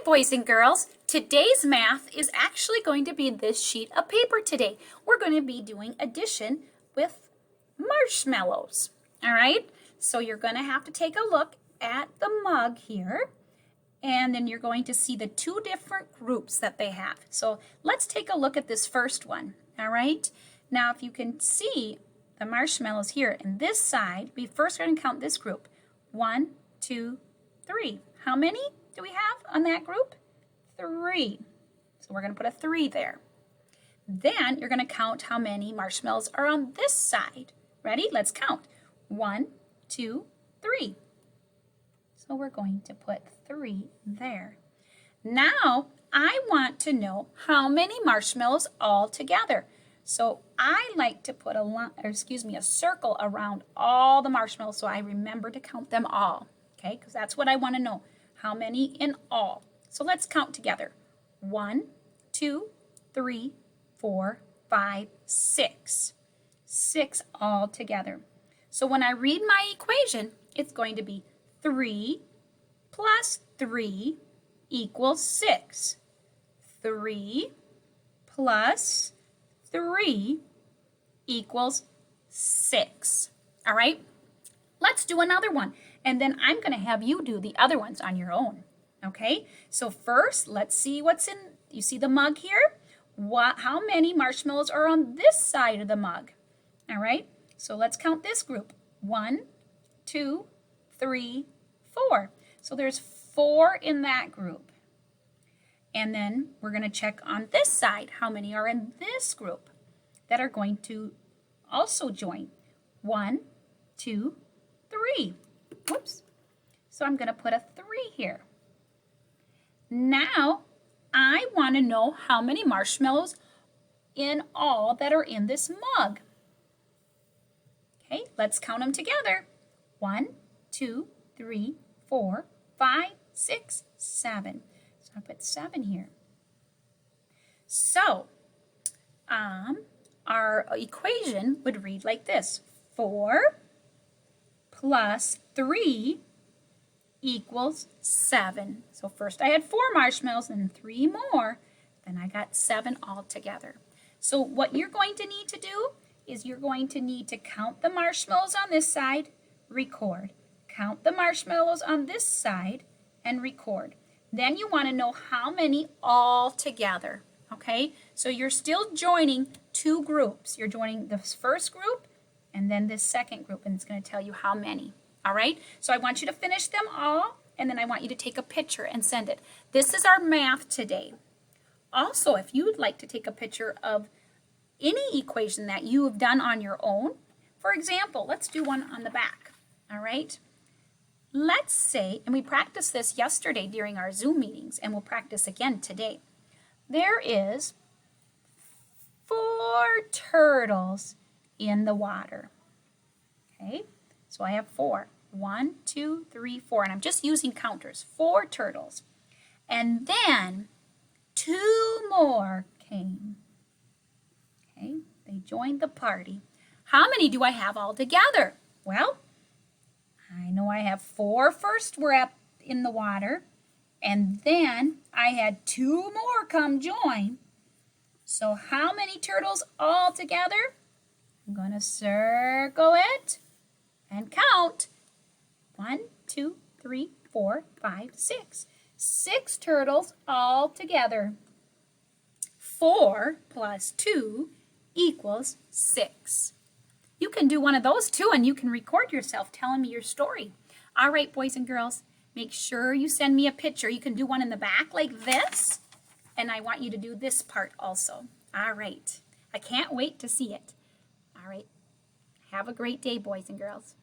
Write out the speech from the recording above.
boys and girls, today's math is actually going to be this sheet of paper today. We're going to be doing addition with marshmallows. All right, so you're going to have to take a look at the mug here, and then you're going to see the two different groups that they have. So let's take a look at this first one. All right, now if you can see the marshmallows here in this side, we first are going to count this group. 1, 2, 3. How many do we have on that group? 3. So we're going to put a 3 there. Then you're going to count how many marshmallows are on this side. Ready? Let's count. 1, 2, 3. So we're going to put 3 there. Now I want to know how many marshmallows all together. So I like to put a circle around all the marshmallows so I remember to count them all. Okay, because that's what I want to know. How many in all? So let's count together. 1, 2, 3, 4, 5, 6. 6 all together. So when I read my equation, it's going to be 3 plus 3 equals 6. 3 plus 3 equals 6. All right? Let's do another one. And then I'm going to have you do the other ones on your own. Okay? So first, let's see what's in. You see the mug here? How many marshmallows are on this side of the mug? All right? So let's count this group. 1, 2, 3, 4. So there's 4 in that group. And then we're going to check on this side. How many are in this group that are going to also join? 1, 2, 3. Whoops. So I'm going to put a 3 here. Now I want to know how many marshmallows in all that are in this mug. Okay, let's count them together. 1, 2, 3, 4, 5, 6, 7. So I put 7 here. So our equation would read like this. 4 plus 3 equals 7. So first I had 4 marshmallows and 3 more. Then I got 7 altogether. So what you're going to need to do is you're going to need to count the marshmallows on this side, record. Count the marshmallows on this side, and record. Then you want to know how many all together. Okay? So you're still joining two groups. You're joining the first group and then this second group, and it's going to tell you how many. All right? So I want you to finish them all, and then I want you to take a picture and send it. This is our math today. Also, if you would like to take a picture of any equation that you have done on your own, for example, let's do one on the back. All right? Let's say, and we practiced this yesterday during our Zoom meetings, and we'll practice again today. There is 4 turtles in the water. Okay, so I have 4. 1, 2, 3, 4, and I'm just using counters. 4 turtles. And then 2 more came. Okay, they joined the party. How many do I have all together? Well, I know I have 4 first were up in the water, and then I had 2 more come join. So how many turtles all together? I'm going to circle it and count. 1, 2, 3, 4, 5, 6. 6 turtles all together. 4 plus 2 equals 6. You can do one of those too, and you can record yourself telling me your story. All right, boys and girls, make sure you send me a picture. You can do one in the back like this, and I want you to do this part also. All right. I can't wait to see it. All right. Have a great day, boys and girls.